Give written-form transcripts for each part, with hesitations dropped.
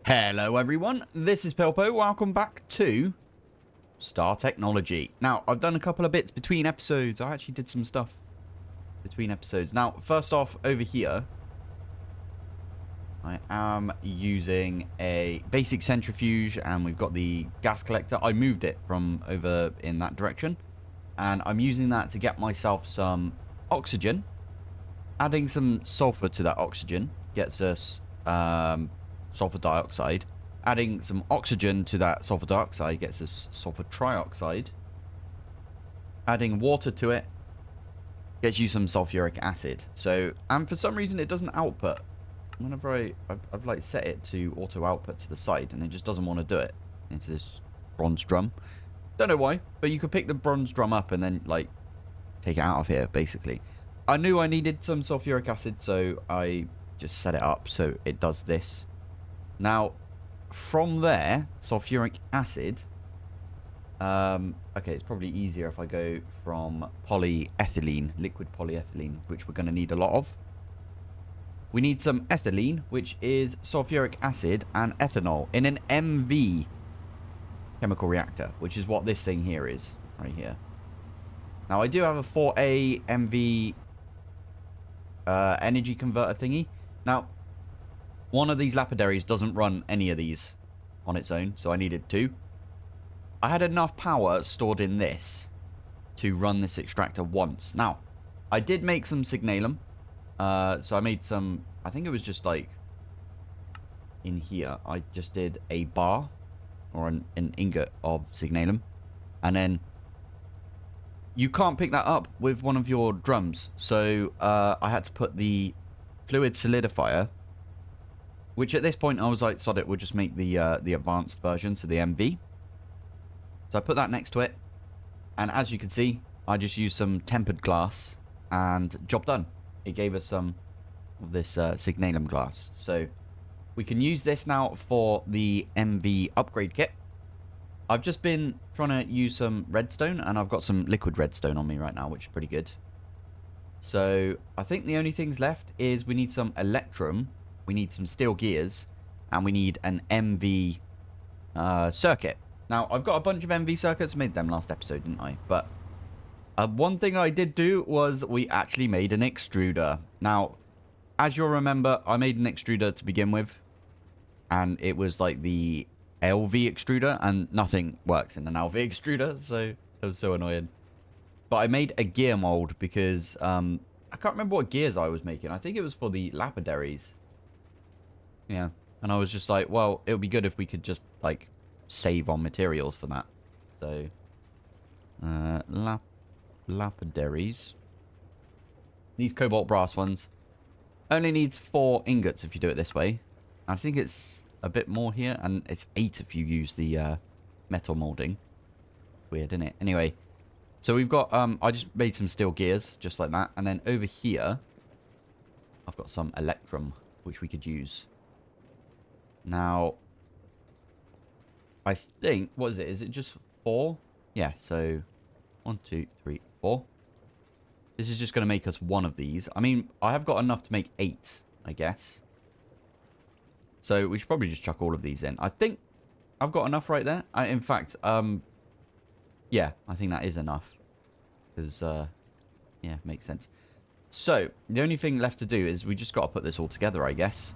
Hello everyone, this is Pilpoh. Welcome back to Star Technology. Now, I've done a couple of bits between episodes. I actually did some stuff between episodes. Now, first off, over here, I am using a basic centrifuge, and we've got the gas collector. I moved it from over in that direction, and I'm using that to get myself some oxygen. Adding some sulfur to that oxygen gets us sulfur dioxide. Adding some oxygen to that sulfur dioxide gets us sulfur trioxide. Adding water to it gets you some sulfuric acid. So, and for some reason it doesn't output. Whenever I've like set it to auto output to the side, and it just doesn't want to do it into this bronze drum. Don't know why, but you could pick the bronze drum up and then like take it out of here basically. I knew I needed some sulfuric acid, so I just set it up so it does this. Now, from there, sulfuric acid. Okay, it's probably easier if I go from polyethylene, liquid polyethylene, which we're going to need a lot of. We need some ethylene, which is sulfuric acid and ethanol in an MV chemical reactor, which is what this thing here is, right here. Now, I do have a 4A MV energy converter thingy. Now, one of these lapidaries doesn't run any of these on its own, so I needed two. I had enough power stored in this to run this extractor once. Now, I did make some signalum. So I made some, I think it was just like in here. I just did a bar or an ingot of signalum. And then you can't pick that up with one of your drums. So I had to put the fluid solidifier, which at this point I was like, sod it, we'll just make the advanced version, so the MV. So I put that next to it. And as you can see, I just used some tempered glass and job done. It gave us some of this signalum glass. So we can use this now for the MV upgrade kit. I've just been trying to use some redstone, and I've got some liquid redstone on me right now, which is pretty good. So I think the only things left is we need some electrum, we need some steel gears, and we need an MV circuit. Now, I've got a bunch of MV circuits. I made them last episode, didn't I? But one thing I did do was we actually made an extruder. Now, as you'll remember, I made an extruder to begin with, and it was like the LV extruder, and nothing works in an LV extruder, so it was so annoying. But I made a gear mold because I can't remember what gears I was making. I think it was for the lapidaries. Yeah, and I was just like, well, it would be good if we could just like save on materials for that. So, lapidaries. These cobalt brass ones only needs 4 ingots if you do it this way. I think it's a bit more here, and it's 8 if you use the metal molding. Weird, isn't it? Anyway, so we've got I just made some steel gears just like that, and then over here I've got some electrum which we could use. Now, I think, what is it? Is it just 4? Yeah, so 1, 2, 3, 4. This is just going to make us one of these. I mean, I have got enough to make 8, I guess. So we should probably just chuck all of these in. I think I've got enough right there. In fact, yeah, I think that is enough. Because, yeah, makes sense. So, the only thing left to do is we just got to put this all together, I guess.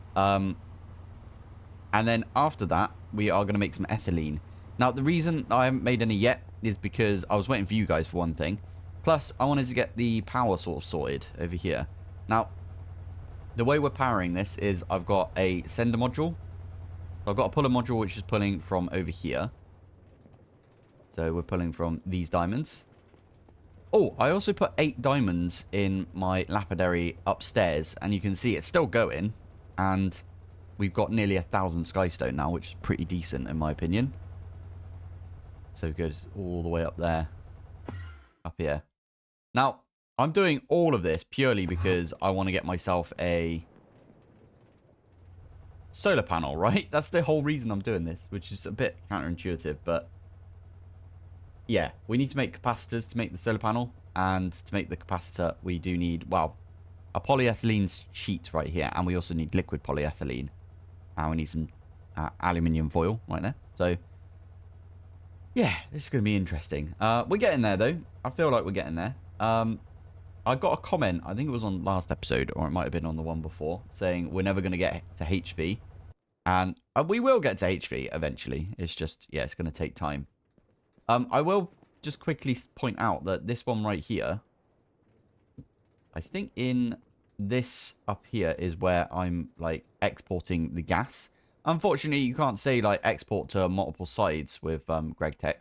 And then after that, we are going to make some ethylene. Now, the reason I haven't made any yet is because I was waiting for you guys for one thing. Plus, I wanted to get the power source sorted over here. Now, the way we're powering this is I've got a sender module. I've got a puller module which is pulling from over here. So we're pulling from these diamonds. Oh, I also put 8 diamonds in my lapidary upstairs. And you can see it's still going. And we've got nearly 1,000 skystone now, which is pretty decent in my opinion. So good. All the way up there. Up here. Now, I'm doing all of this purely because I want to get myself a solar panel, right? That's the whole reason I'm doing this, which is a bit counterintuitive, but yeah, we need to make capacitors to make the solar panel, and to make the capacitor, we do need, well, a polyethylene sheet right here, and we also need liquid polyethylene, and we need some aluminium foil right there. So, yeah, this is going to be interesting. We're getting there, though. I feel like we're getting there. I got a comment, I think it was on last episode, or it might have been on the one before, saying we're never going to get to HV. And we will get to HV eventually. It's just, yeah, it's going to take time. I will just quickly point out that this one right here, I think in this up here is where I'm, like, exporting the gas. Unfortunately, you can't say, like, export to multiple sides with GregTech.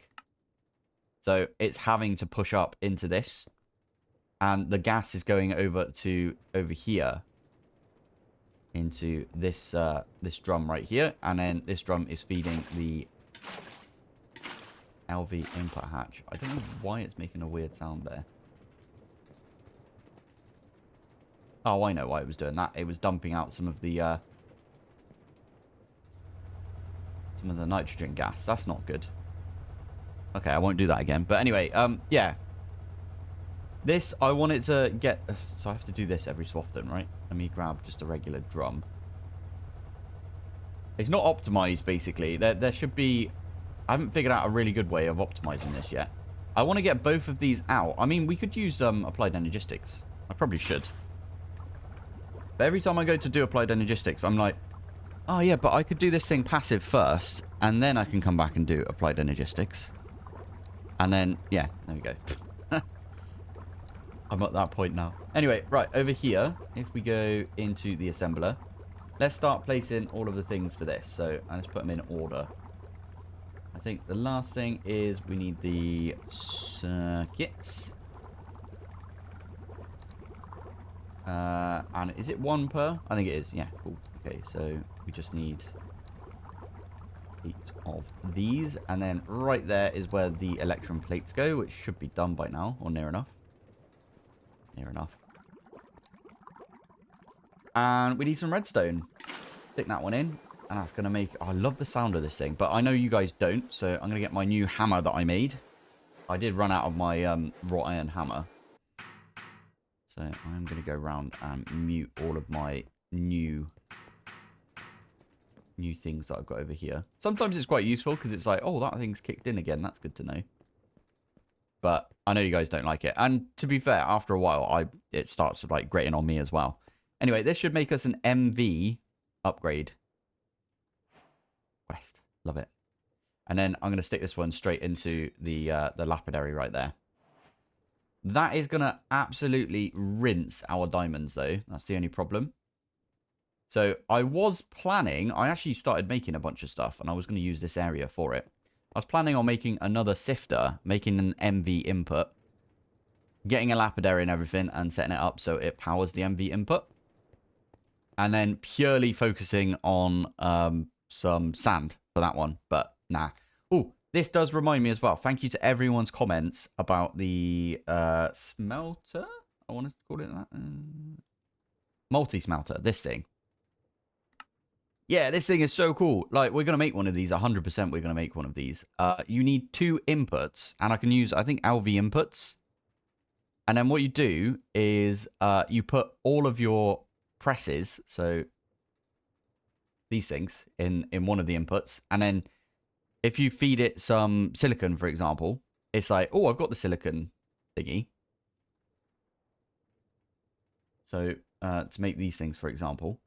So it's having to push up into this. And the gas is going over here into this this drum right here, and then this drum is feeding the LV input hatch. I don't know why it's making a weird sound there. Oh, I know why it was doing that. It was dumping out some of the nitrogen gas. That's not good. Okay, I won't do that again. But anyway, yeah. This, I want it to get... So I have to do this every so often, right? Let me grab just a regular drum. It's not optimized, basically. There should be... I haven't figured out a really good way of optimizing this yet. I want to get both of these out. I mean, we could use applied energistics. I probably should. But every time I go to do applied energistics, I'm like... Oh, yeah, but I could do this thing passive first, and then I can come back and do applied energistics. And then, yeah, there we go. I'm at that point now. Anyway, right, over here, if we go into the assembler, let's start placing all of the things for this. So, let's put them in order. I think the last thing is we need the circuits. And is it one per? I think it is. Yeah, cool. Okay, so we just need 8 of these. And then right there is where the electron plates go, which should be done by now, or near enough. Near enough. And we need some redstone. Stick that one in. And that's going to make... Oh, I love the sound of this thing. But I know you guys don't. So I'm going to get my new hammer that I made. I did run out of my wrought iron hammer. So I'm going to go around and mute all of my new things that I've got over here. Sometimes it's quite useful because it's like, oh, that thing's kicked in again. That's good to know. But I know you guys don't like it. And to be fair, after a while, it starts with like grating on me as well. Anyway, this should make us an MV upgrade quest. Love it. And then I'm going to stick this one straight into the lapidary right there. That is going to absolutely rinse our diamonds, though. That's the only problem. So I was planning... I actually started making a bunch of stuff, and I was going to use this area for it. I was planning on making another sifter, making an MV input, getting a lapidary and everything, and setting it up so it powers the MV input. And then purely focusing on some sand for that one. But nah. Oh, this does remind me as well. Thank you to everyone's comments about the smelter. I want to call it that. Multi-smelter. This thing. Yeah, this thing is so cool. Like, we're going to make one of these. 100% we're going to make one of these. You need 2 inputs. And I can use, I think, LV inputs. And then what you do is you put all of your presses, so these things, in one of the inputs. And then if you feed it some silicon, for example, it's like, oh, I've got the silicon thingy. So to make these things, for example,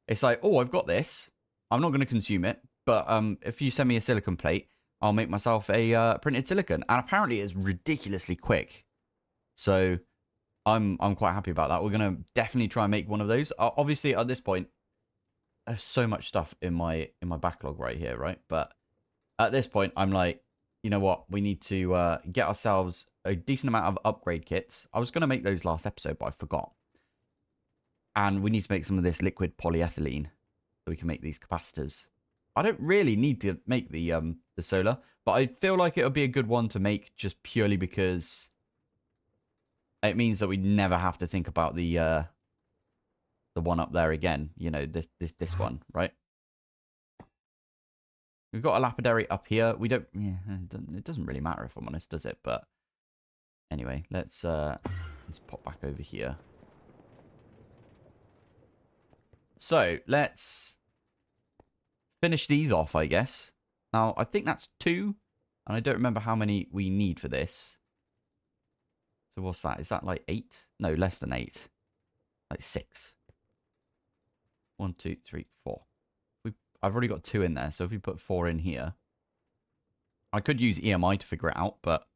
it's like, oh, I've got this. I'm not going to consume it. But if you send me a silicon plate, I'll make myself a printed silicon. And apparently it's ridiculously quick. So I'm quite happy about that. We're going to definitely try and make one of those. Obviously, at this point, there's so much stuff in my backlog right here, right? But at this point, I'm like, you know what? We need to get ourselves a decent amount of upgrade kits. I was going to make those last episode, but I forgot. And we need to make some of this liquid polyethylene so we can make these capacitors. I don't really need to make the solar, but I feel like it would be a good one to make just purely because it means that we never have to think about the one up there again. You know, this one, right? We've got a lapidary up here. We don't... Yeah, it doesn't really matter if I'm honest, does it? But anyway, let's pop back over here. So let's finish these off, I guess. Now, I think that's 2. And I don't remember how many we need for this. So what's that? Is that like 8? No, less than 8. Like 6. 1, 2, 3, 4. I've already got 2 in there. So if we put 4 in here. I could use EMI to figure it out, but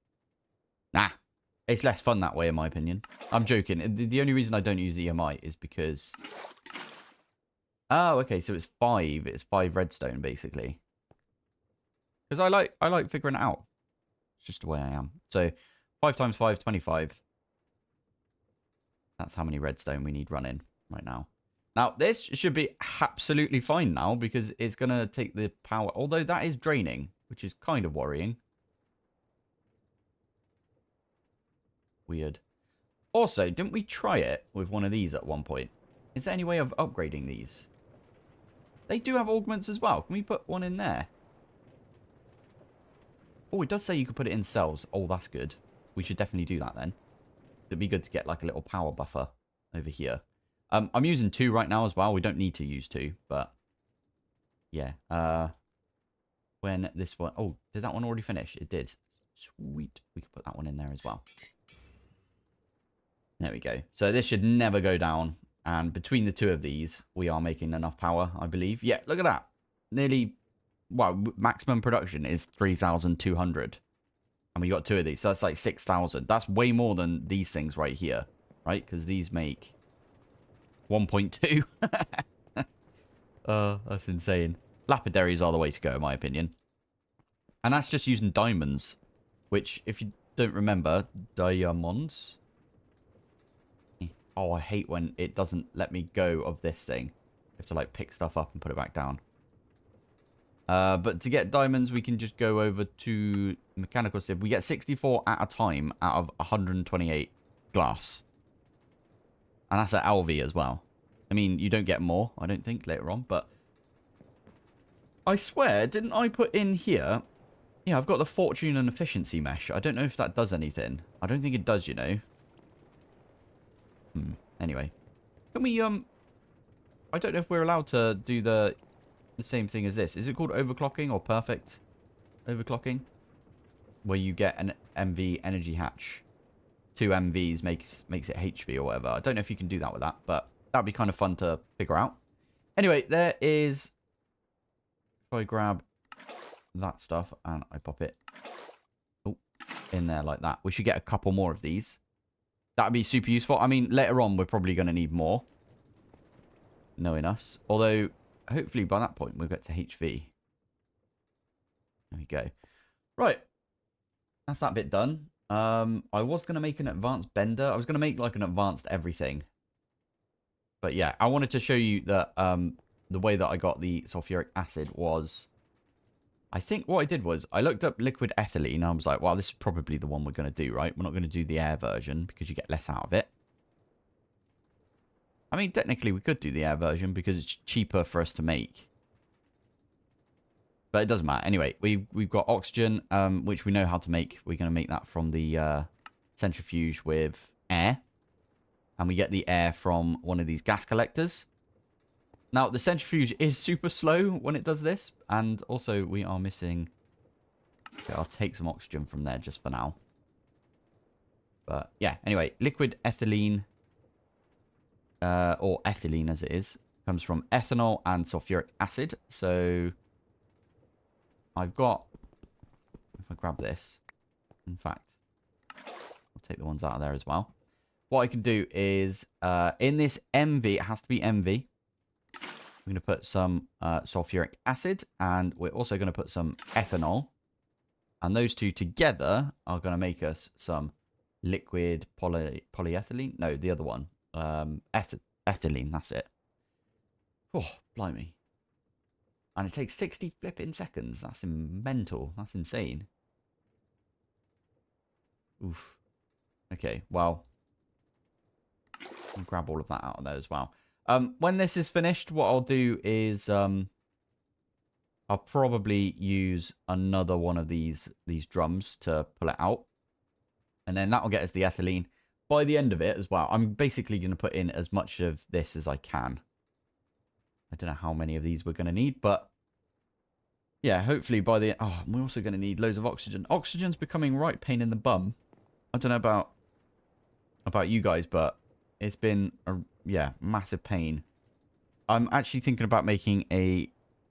nah. It's less fun that way, in my opinion. I'm joking. The only reason I don't use EMI is because... Oh, okay. So it's 5. It's 5 redstone, basically. Because I like figuring it out. It's just the way I am. So 5 times 5, 25. That's how many redstone we need running right now. Now, this should be absolutely fine now because it's going to take the power. Although that is draining, which is kind of worrying. Weird. Also, didn't we try it with one of these at one point? Is there any way of upgrading these? They do have augments as well. Can we put one in there? Oh, it does say you could put it in cells. Oh, that's good. We should definitely do that then. It'd be good to get like a little power buffer over here. I'm using 2 right now as well. We don't need to use 2, but yeah. When this one... Oh, did that one already finish? It did. Sweet. We can put that one in there as well. There we go. So this should never go down. And between the 2 of these, we are making enough power, I believe. Yeah, look at that. Nearly... Well, maximum production is 3,200. And we got 2 of these. So that's like 6,000. That's way more than these things right here. Right? Because these make 1.2. That's insane. Lapidaries are the way to go, in my opinion. And that's just using diamonds. Which, if you don't remember, diamonds... Oh, I hate when it doesn't let me go of this thing. You have to, like, pick stuff up and put it back down. But to get diamonds, we can just go over to mechanical sieve. We get 64 at a time out of 128 glass. And that's at LV as well. I mean, you don't get more, I don't think, later on. But I swear, didn't I put in here... Yeah, I've got the fortune and efficiency mesh. I don't know if that does anything. I don't think it does, you know. Anyway. Can we, I don't know if we're allowed to do the same thing as this. Is it called overclocking or perfect overclocking? Where you get an MV energy hatch. 2 MVs makes it HV or whatever. I don't know if you can do that with that, but that'd be kind of fun to figure out. Anyway, there is... If I grab that stuff and I pop it in there like that, we should get a couple more of these. That'd be super useful. I mean, later on, we're probably going to need more. Knowing us. Although, hopefully by that point, we'll get to HV. There we go. Right. That's that bit done. I was going to make an advanced bender. I was going to make like an advanced everything. But yeah, I wanted to show you that the way that I got the sulfuric acid was... I think what I did was I looked up liquid ethylene and I was like, well, this is probably the one we're going to do, right? We're not going to do the air version because you get less out of it. I mean, technically we could do the air version because it's cheaper for us to make. But it doesn't matter. Anyway, we've got oxygen, which we know how to make. We're going to make that from the centrifuge with air. And we get the air from one of these gas collectors. Now, the centrifuge is super slow when it does this. And also, we are missing... Okay, I'll take some oxygen from there just for now. But, yeah. Anyway, liquid ethylene, or ethylene as it is, comes from ethanol and sulfuric acid. So, I've got... If I grab this... In fact, I'll take the ones out of there as well. What I can do is, in this MV, it has to be MV. We're going to put some sulfuric acid, and we're also going to put some ethanol. And those two together are going to make us some liquid polyethylene. No, the other one. Ethylene, that's it. Oh, blimey. And it takes 60 flipping seconds. That's mental. That's insane. Oof. Okay, well... I'll grab all of that out of there as well. When this is finished, what I'll do is I'll probably use another one of these drums to pull it out. And then that'll get us the ethylene. By the end of it as well, I'm basically going to put in as much of this as I can. I don't know how many of these we're going to need, but yeah, hopefully by the... Oh, we're also going to need loads of oxygen. Oxygen's becoming right pain in the bum. I don't know about you guys, but it's been a, yeah, massive pain. I'm actually thinking about making a...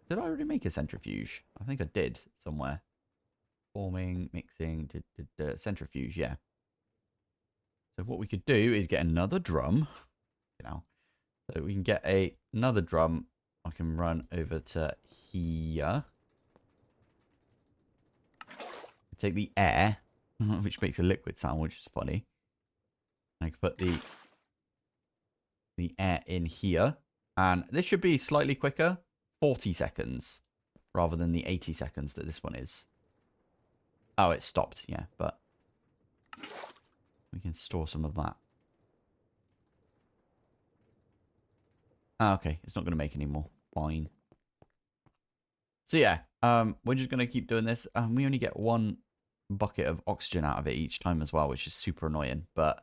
Did I already make a centrifuge? I think I did somewhere. Forming, mixing, centrifuge, yeah. So what we could do is get another drum. You know, so we can get another drum. I can run over to here. Take the air, which makes a liquid sound, which is funny. I can put the air in here. And this should be slightly quicker. 40 seconds rather than the 80 seconds that this one is. Oh, it stopped, yeah, but we can store some of that. Ah, okay, it's not going to make any more. Fine. So yeah, we're just going to keep doing this. We only get one bucket of oxygen out of it each time as well, which is super annoying, but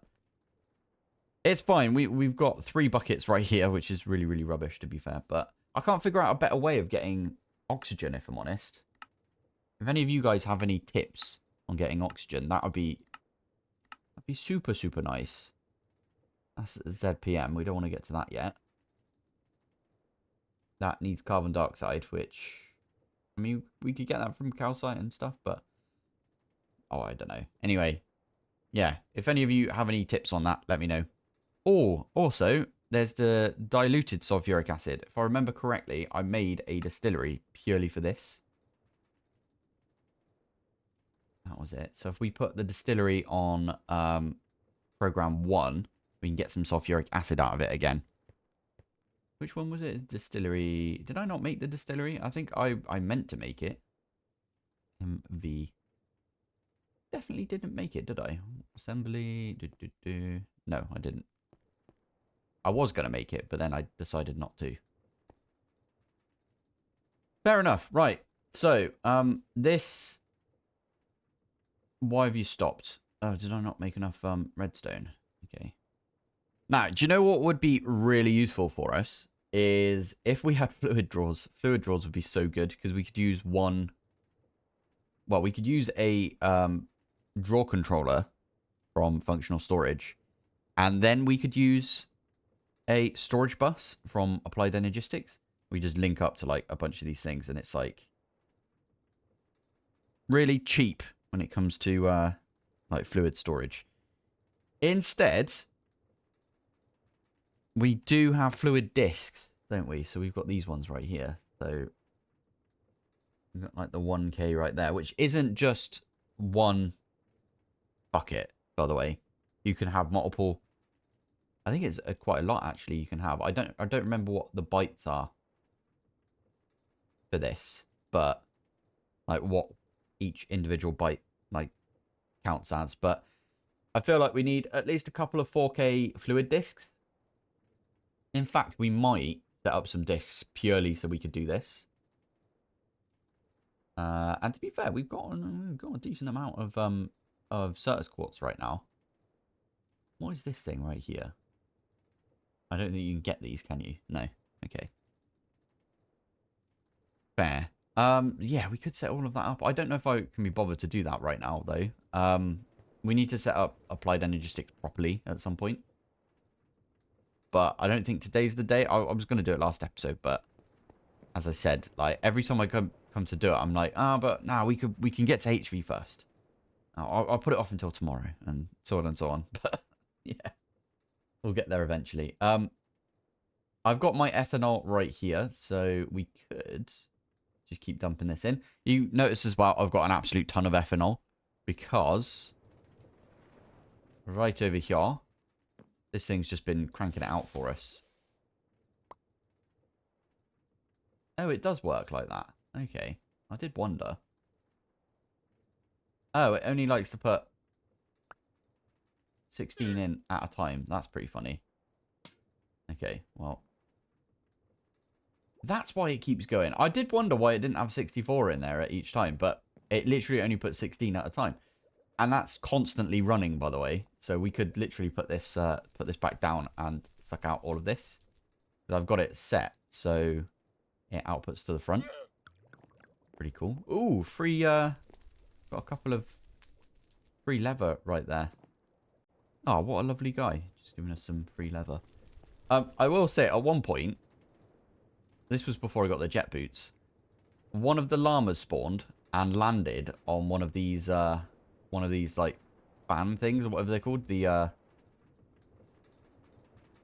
it's fine. We've got 3 buckets right here, which is really, really rubbish, to be fair, but I can't figure out a better way of getting oxygen, if I'm honest. If any of you guys have any tips on getting oxygen, that'd be super, super nice. That's ZPM. We don't want to get to that yet. That needs carbon dioxide, which, I mean, we could get that from calcite and stuff, but oh, I don't know. Anyway, yeah, if any of you have any tips on that, let me know. Or also, there's the diluted sulfuric acid. If I remember correctly, I made a distillery purely for this. That was it. So if we put the distillery on program 1, we can get some sulfuric acid out of it again. Which one was it? Distillery. Did I not make the distillery? I think I meant to make it. MV. Definitely didn't make it, did I? Assembly. No, I didn't. I was going to make it, but then I decided not to. Fair enough. Right. So, this... Why have you stopped? Oh, did I not make enough redstone? Okay. Now, do you know what would be really useful for us? Is if we had fluid drawers. Fluid drawers would be so good because we could use one... Well, we could use a drawer controller from functional storage. And then we could use a storage bus from Applied Energistics. We just link up to like a bunch of these things and it's like really cheap when it comes to like fluid storage. Instead, we do have fluid discs, don't we? So we've got these ones right here. So we've got like the 1K right there, which isn't just one bucket, by the way. You can have multiple. I think it's quite a lot actually you can have. I don't remember what the bytes are for this, but like what each individual byte like counts as. But I feel like we need at least a couple of 4K fluid discs. In fact, we might set up some discs purely so we could do this. And to be fair, we've got a decent amount of Certus quartz right now. What is this thing right here? I don't think you can get these, can you? No. Okay. Fair. Yeah, we could set all of that up. I don't know if I can be bothered to do that right now, though. We need to set up Applied Energistics properly at some point. But I don't think today's the day. I was going to do it last episode, but as I said, like every time I come to do it, I'm like, but now we can get to HV first. I'll put it off until tomorrow and so on and so on. But yeah, we'll get there eventually. I've got my ethanol right here, so we could just keep dumping this in. You notice as well, I've got an absolute ton of ethanol because right over here, this thing's just been cranking it out for us. Oh, it does work like that. Okay. I did wonder. Oh, it only likes to put 16 in at a time. That's pretty funny. Okay, well. That's why it keeps going. I did wonder why it didn't have 64 in there at each time, but it literally only puts 16 at a time. And that's constantly running, by the way. So we could literally put this back down and suck out all of this. Because I've got it set, so it outputs to the front. Pretty cool. Ooh, free, got a couple of free leather right there. Oh, what a lovely guy. Just giving us some free leather. I will say, at one point, this was before I got the jet boots, one of the llamas spawned and landed on one of these, like, fan things, or whatever they're called. The,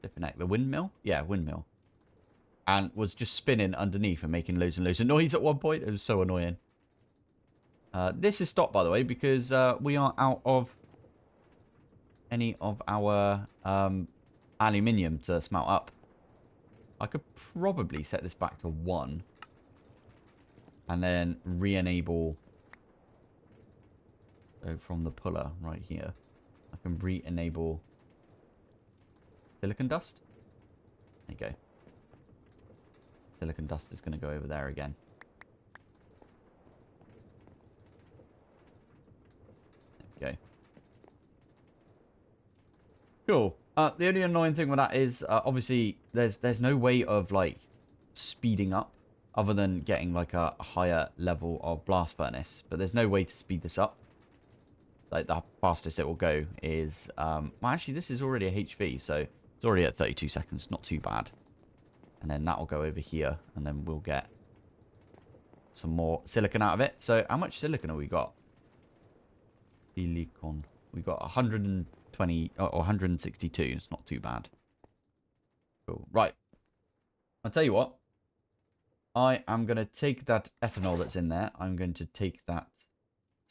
the windmill? Yeah, windmill. And was just spinning underneath and making loads and loads of noise at one point. It was so annoying. This is stopped, by the way, because we are out of any of our aluminium to smelt up. I could probably set this back to 1 and then re-enable from the puller right here. I can re-enable silicon dust. There you go. Silicon dust is going to go over there again. There we go. Cool. The only annoying thing with that is, obviously, there's no way of, like, speeding up other than getting, like, a higher level of blast furnace. But there's no way to speed this up. Like, the fastest it will go is, well, actually, this is already a HV, so it's already at 32 seconds. Not too bad. And then that will go over here, and then we'll get some more silicon out of it. So, how much silicon have we got? Silicon. We got 120 or 162. It's not too bad. Cool. Right. I'll tell you what. I am going to take that ethanol that's in there. I'm going to take that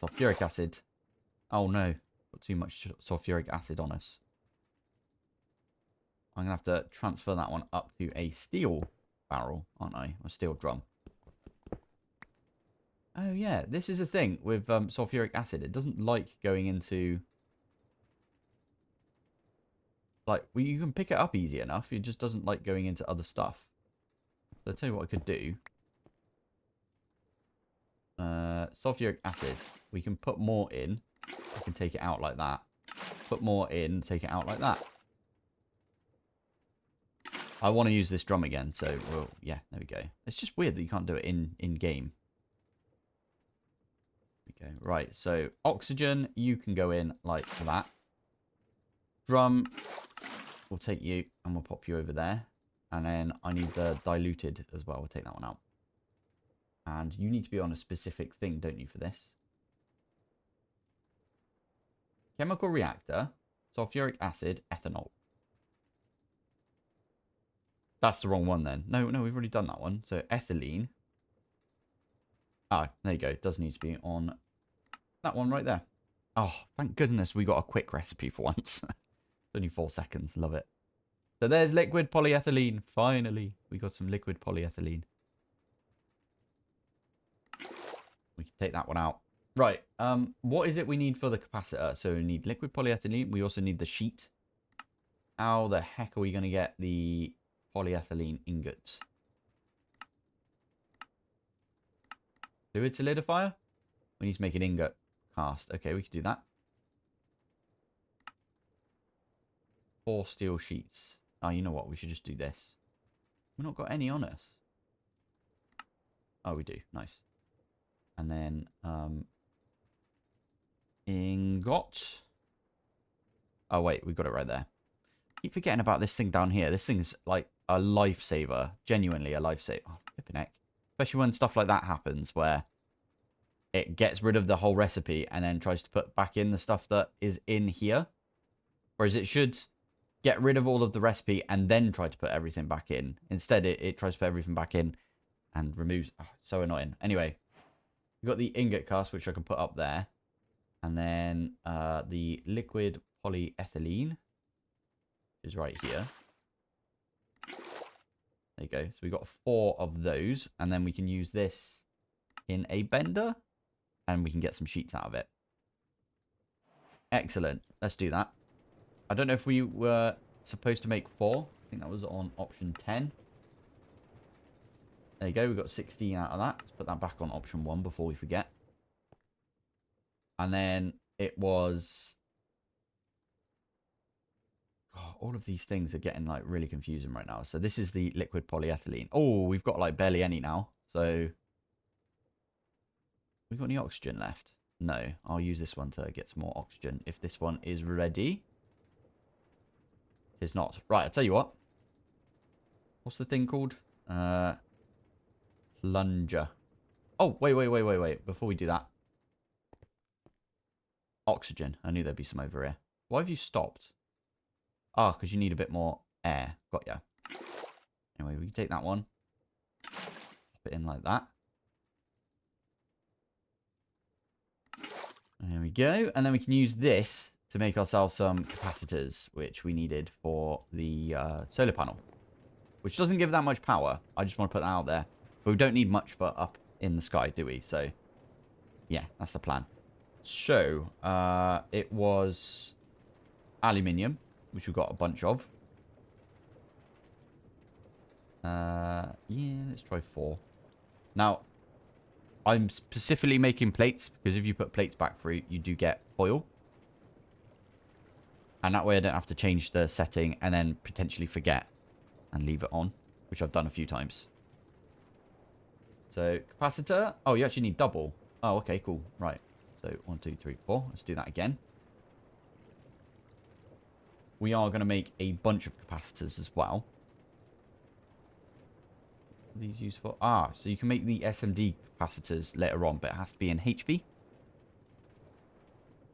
sulfuric acid. Oh no. Got too much sulfuric acid on us. I'm going to have to transfer that one up to a steel barrel, aren't I? A steel drum. Oh yeah. This is a thing with sulfuric acid. It doesn't like going into... Like, well, you can pick it up easy enough. It just doesn't like going into other stuff. So I'll tell you what I could do. Sulfuric acid. We can put more in. I can take it out like that. Put more in, take it out like that. I want to use this drum again, so, well, yeah, there we go. It's just weird that you can't do it in-game. Okay, right, so oxygen, you can go in like that. Drum, we'll take you and we'll pop you over there. And then I need the diluted as well. We'll take that one out. And you need to be on a specific thing, don't you, for this? Chemical reactor, sulfuric acid, ethanol. That's the wrong one then. No, we've already done that one. So ethylene. Ah, there you go. It does need to be on that one right there. Oh, thank goodness we got a quick recipe for once. Only 4 seconds. Love it. So there's liquid polyethylene. Finally, we got some liquid polyethylene. We can take that one out. Right. What is it we need for the capacitor? So we need liquid polyethylene. We also need the sheet. How the heck are we going to get the polyethylene ingots? Fluid solidifier? We need to make an ingot cast. Okay, we can do that. 4 steel sheets. Oh, you know what? We should just do this. We've not got any on us. Oh, we do. Nice. And then, ingot. Oh, wait. We've got it right there. Keep forgetting about this thing down here. This thing's like a lifesaver. Genuinely a lifesaver. Oh, flipping heck. Especially when stuff like that happens where it gets rid of the whole recipe and then tries to put back in the stuff that is in here. Whereas it should get rid of all of the recipe and then try to put everything back in. Instead, it tries to put everything back in and removes... Oh, so annoying. Anyway, we've got the ingot cast, which I can put up there. And then the liquid polyethylene is right here. There you go. So we've got 4 of those. And then we can use this in a bender. And we can get some sheets out of it. Excellent. Let's do that. I don't know if we were supposed to make 4. I think that was on option 10. There you go. We've got 16 out of that. Let's put that back on option 1 before we forget. And then it was... Oh, all of these things are getting like really confusing right now. So this is the liquid polyethylene. Oh, we've got like barely any now. So we got any oxygen left? No. I'll use this one to get some more oxygen if this one is ready. It's not. Right, I'll tell you what. What's the thing called? Plunger. Oh, wait. Before we do that. Oxygen. I knew there'd be some over here. Why have you stopped? Ah, because you need a bit more air. Got ya. Anyway, we can take that one. Pop it in like that. There we go. And then we can use this to make ourselves some capacitors, which we needed for the solar panel. Which doesn't give that much power. I just want to put that out there. But we don't need much for up in the sky, do we? So, yeah, that's the plan. So, it was aluminium, which we've got a bunch of. Yeah, let's try 4. Now, I'm specifically making plates, because if you put plates back through, you do get foil. And that way I don't have to change the setting and then potentially forget and leave it on, which I've done a few times. So, capacitor. Oh, you actually need double. Oh, okay, cool. Right. So, 1, 2, 3, 4. Let's do that again. We are going to make a bunch of capacitors as well. What are these used for? Ah, so you can make the SMD capacitors later on, but it has to be in HV.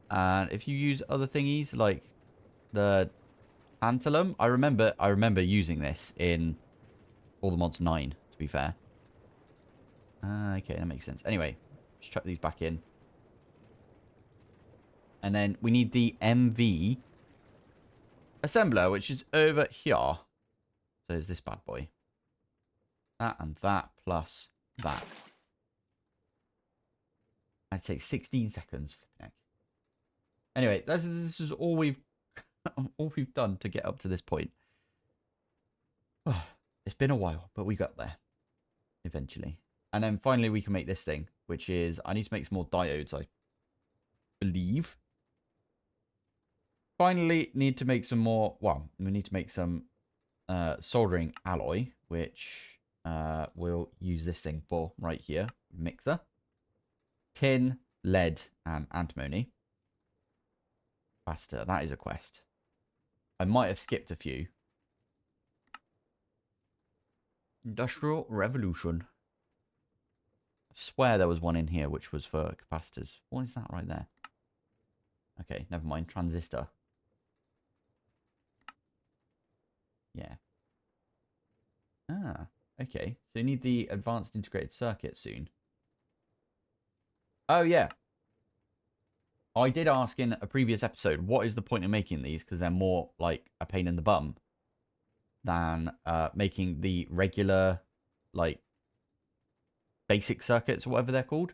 And if you use other thingies like the tantalum, I remember using this in all the mods 9, to be fair. Okay, that makes sense. Anyway, let's chuck these back in. And then we need the MV assembler, which is over here. So there's this bad boy. That and that plus that. I'd take 16 seconds. Anyway, this is all we've done to get up to this point. It's been a while, but we got there eventually. And then finally we can make this thing, which is I need to make some more diodes, I believe. Finally need to make some more, well, we need to make some soldering alloy, which we'll use this thing for right here. Mixer. Tin, lead, and antimony. Capacitor, that is a quest. I might have skipped a few. Industrial Revolution. I swear there was one in here which was for capacitors. What is that right there? Okay, never mind. Transistor. Yeah. Ah, okay. So you need the advanced integrated circuit soon. Oh, yeah. I did ask in a previous episode, what is the point of making these? Because they're more like a pain in the bum than making the regular, like, basic circuits or whatever they're called.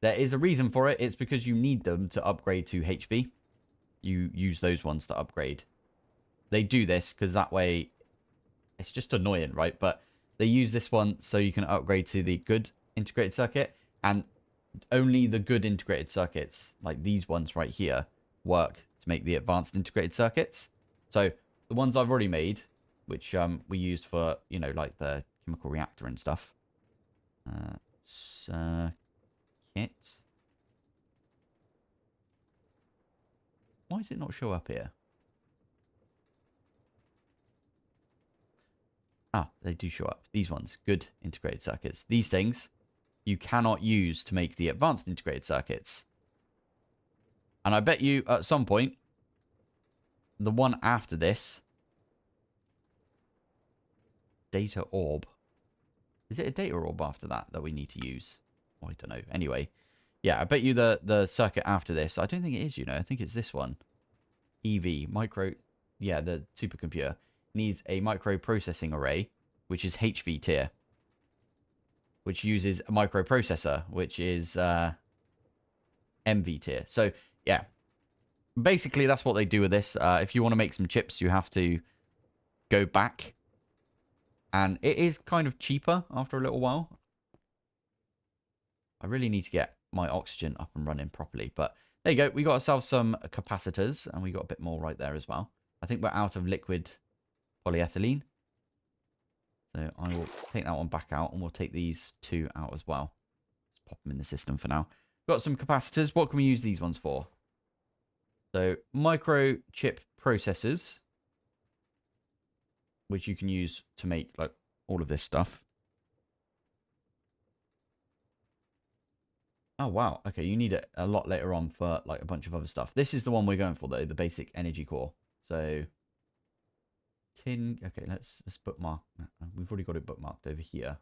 There is a reason for it. It's because you need them to upgrade to HV. You use those ones to upgrade. They do this because that way it's just annoying, right? But they use this one so you can upgrade to the good integrated circuit, and only the good integrated circuits, like these ones right here, work to make the advanced integrated circuits. So the ones I've already made, which we used for, you know, like the chemical reactor and stuff. Circuit. Why does it not show up here? Ah, they do show up. These ones, good integrated circuits. These things you cannot use to make the advanced integrated circuits. And I bet you at some point, the one after this, data orb. Is it a data orb after that that we need to use? Oh, I don't know. Anyway, yeah, I bet you the circuit after this, I don't think it is, you know. I think it's this one. EV, micro, yeah, the supercomputer needs a microprocessing array, which is HV tier, which uses a microprocessor, which is MV tier. So, yeah, basically that's what they do with this. If you want to make some chips, you have to go back. And it is kind of cheaper after a little while. I really need to get my oxygen up and running properly. But there you go. We got ourselves some capacitors, and we got a bit more right there as well. I think we're out of liquid polyethylene. So I will take that one back out, and we'll take these two out as well. Just pop them in the system for now. Got some capacitors. What can we use these ones for? So microchip processors, which you can use to make like all of this stuff. Oh, wow. Okay, you need it a lot later on for like a bunch of other stuff. This is the one we're going for, though, the basic energy core. So tin. Okay, let's bookmark. We've already got it bookmarked over here.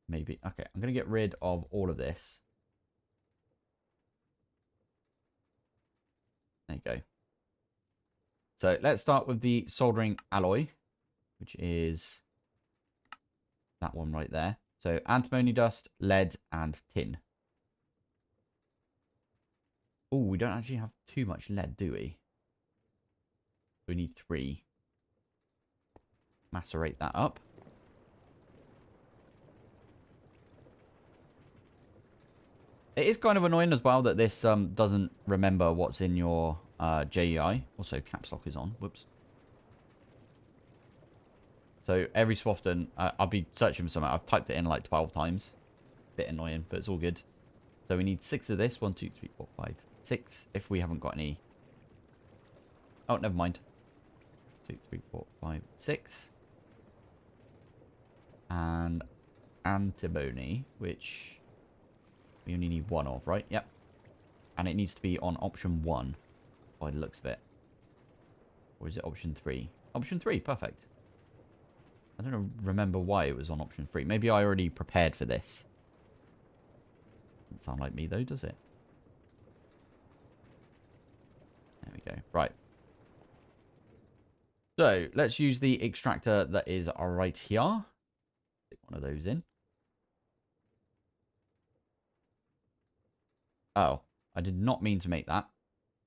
Maybe. Okay, I'm going to get rid of all of this. There you go. So let's start with the soldering alloy, which is that one right there. So antimony dust, lead, and tin. Oh, we don't actually have too much lead, do we? We need 3. Macerate that up. It is kind of annoying as well that this doesn't remember what's in your JEI. Also, caps lock is on. Whoops. So every so often, I'll be searching for something. I've typed it in like 12 times. Bit annoying, but it's all good. So we need 6 of this. 1, 2, 3, 4, 5, 6. If we haven't got any. Oh, never mind. 2, 3, 4, 5, 6. And antimony, which we only need 1 of, right? Yep. And it needs to be on option 1 by the looks of it. Or is it option 3? Option 3, perfect. I don't remember why it was on option 3. Maybe I already prepared for this. Doesn't sound like me though, does it? There we go. Right. So, let's use the extractor that is right here. Stick one of those in. Oh, I did not mean to make that.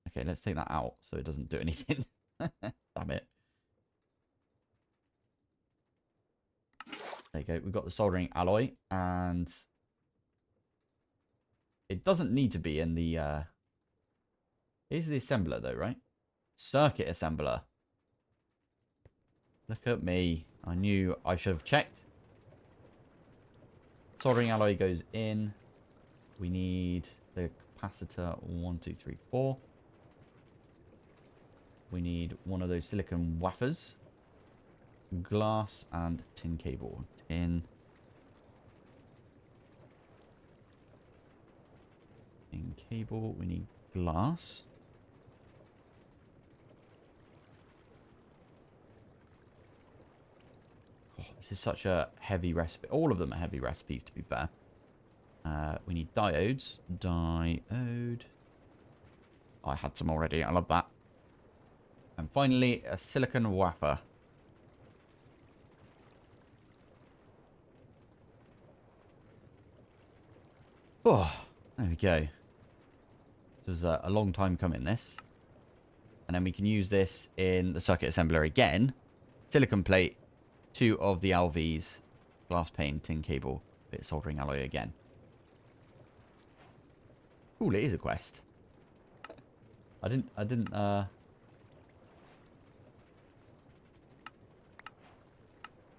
Okay, let's take that out so it doesn't do anything. Damn it. There you go. We've got the soldering alloy, and it doesn't need to be in the... Here's the assembler, though, right? Circuit assembler. Look at me. I knew I should have checked. Soldering alloy goes in. We need the capacitor 1, 2, 3, 4. We need one of those silicon wafers. Glass and tin cable. Tin cable. We need glass. Oh, this is such a heavy recipe. All of them are heavy recipes, to be fair. We need diodes. Diode. Oh, I had some already. I love that. And finally, a silicon wafer. Oh, there we go. This was a long time coming, this. And then we can use this in the circuit assembler again. Silicon plate, 2 of the LVs, glass pane, tin cable, bit of soldering alloy again. Cool, it is a quest. I didn't,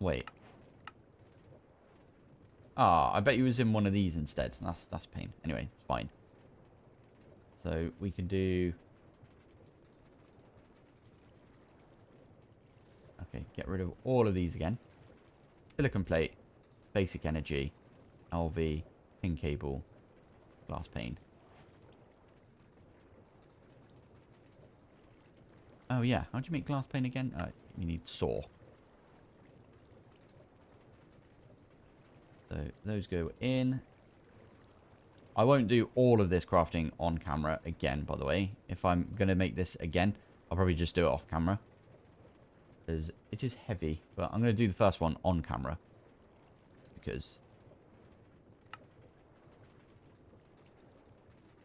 wait. Ah, I bet he was in one of these instead. That's pain. Anyway, it's fine. So we can do... Okay, get rid of all of these again. Silicon plate, basic energy, LV, pin cable, glass pane. Oh yeah, how do you make glass pane again? You need saw. So those go in. I won't do all of this crafting on camera again, by the way. If I'm going to make this again, I'll probably just do it off camera. Because it is heavy. But I'm going to do the first one on camera. Because...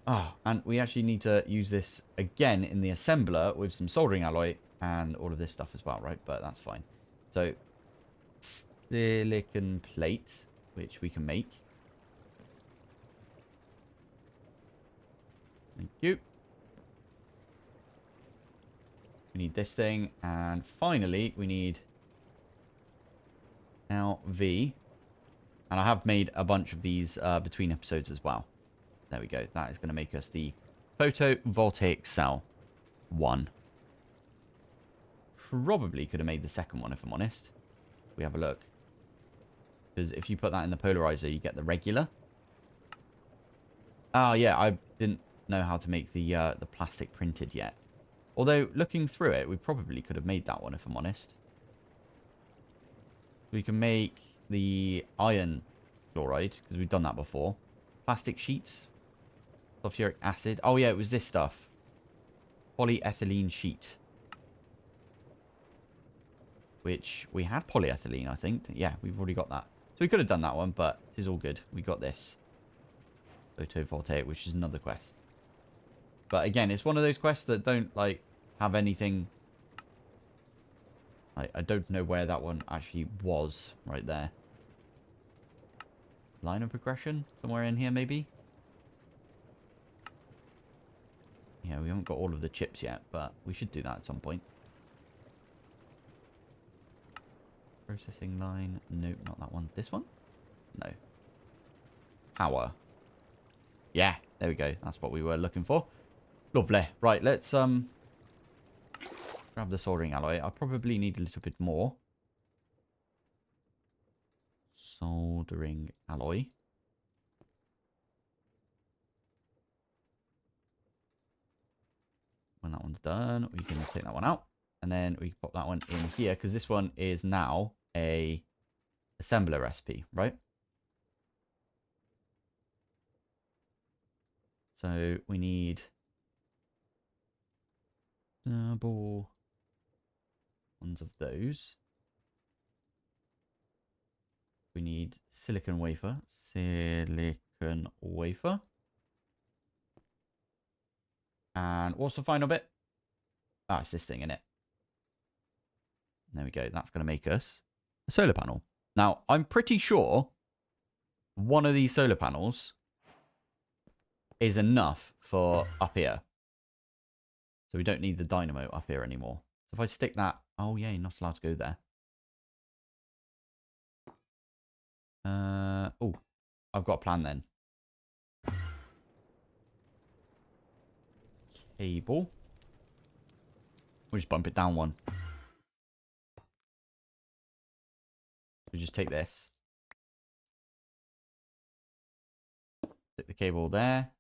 Oh, and we actually need to use this again in the assembler with some soldering alloy and all of this stuff as well, right? But that's fine. So, silicon plate, which we can make. Thank you. We need this thing. And finally, we need LV. And I have made a bunch of these between episodes as well. There we go. That is going to make us the photovoltaic cell 1. Probably could have made the second one, if I'm honest. We have a look. Because if you put that in the polarizer, you get the regular. Oh, yeah. I didn't know how to make the plastic printed yet. Although, looking through it, we probably could have made that one, if I'm honest. We can make the iron chloride, because we've done that before. Plastic sheets. Sulfuric acid. Oh, yeah, it was this stuff. Polyethylene sheet. Which we had polyethylene, I think. Yeah, we've already got that. So we could have done that one, but it is all good. We got this. Photovoltaic, which is another quest. But again, it's one of those quests that don't, like, have anything. I don't know where that one actually was right there. Line of progression? Somewhere in here, maybe? Yeah, we haven't got all of the chips yet, but we should do that at some point. Processing line. Nope, not that one. This one? No. Power. Yeah, there we go. That's what we were looking for. Lovely. Right, let's grab the soldering alloy. I probably need a little bit more. Soldering alloy. When that one's done, we can take that one out. And then we can pop that one in here, because this one is now a assembler recipe, right? So we need double ones of those. We need silicon wafer. Silicon wafer. And what's the final bit? Ah, it's this thing, isn't it? There we go. That's going to make us a solar panel. Now, I'm pretty sure one of these solar panels is enough for up here. So we don't need the dynamo up here anymore. So if I stick that... Oh, yeah, you're not allowed to go there. Oh, I've got a plan then. Cable. We'll just bump it down one. We just take this. Stick the cable there.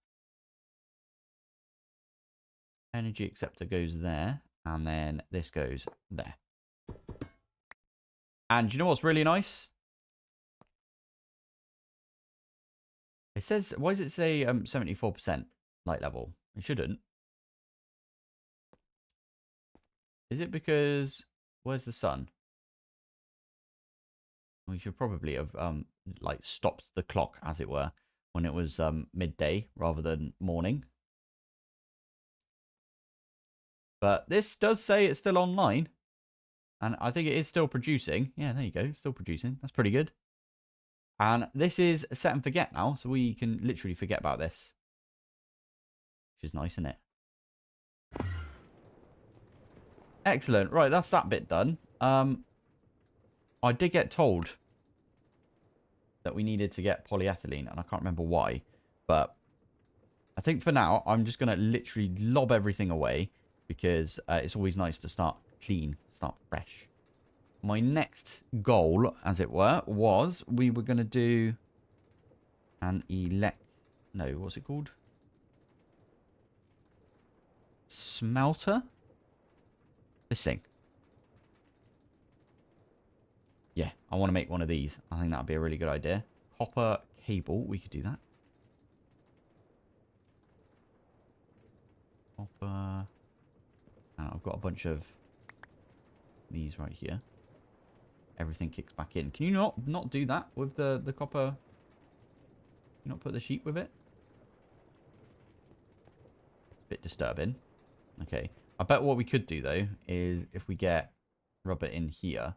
Energy acceptor goes there. And then this goes there. And you know what's really nice? It says... Why does it say 74% light level? It shouldn't. Is it because... Where's the sun? We should probably have like stopped the clock, as it were, when it was midday rather than morning. But this does say it's still online. And I think it is still producing. Yeah, there you go. Still producing. That's pretty good. And this is set and forget now. So we can literally forget about this. Which is nice, isn't it? Excellent. Right, that's that bit done. I did get told that we needed to get polyethylene. And I can't remember why. But I think for now, I'm just going to literally lob everything away. Because it's always nice to start clean, start fresh. My next goal, as it were, was we were going to do an No, what's it called? Smelter? This thing. Yeah, I want to make one of these. I think that would be a really good idea. Copper cable, we could do that. Copper. I've got a bunch of these right here. Everything kicks back in. Can you not do that with the copper? You not put the sheet with it? Bit disturbing. Okay. I bet what we could do, though, is if we get rubber in here.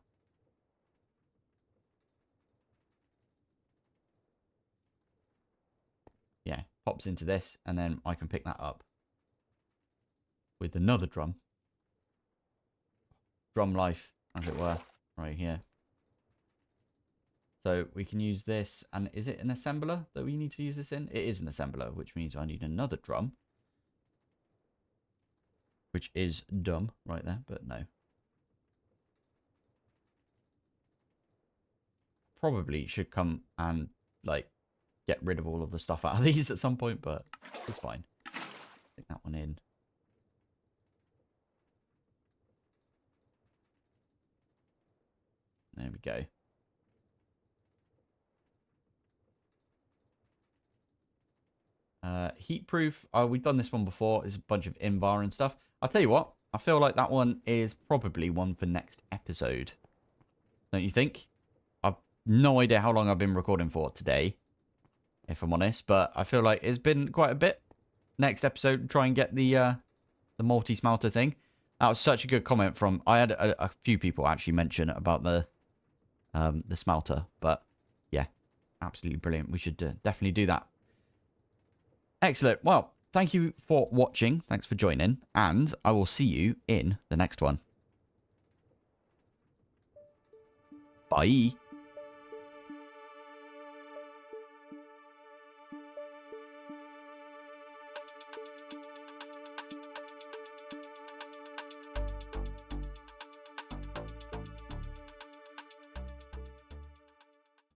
Yeah, pops into this, and then I can pick that up with another drum. Drum life, as it were, right here. So we can use this. And is it an assembler that we need to use this in? It is an assembler, which means I need another drum. Which is dumb right there, but no. Probably should come and, like, get rid of all of the stuff out of these at some point, but it's fine. Stick that one in. There we go. Heat proof. We've done this one before. It's a bunch of Invar and stuff. I'll tell you what. I feel like that one is probably one for next episode. Don't you think? I've no idea how long I've been recording for today, if I'm honest, but I feel like it's been quite a bit. Next episode, try and get the multi-smelter thing. That was such a good comment from... I had a few people actually mention about the smelter, but yeah, absolutely brilliant. We should definitely do that. Excellent. Well, thank you for watching. Thanks for joining, and I will see you in the next one. Bye.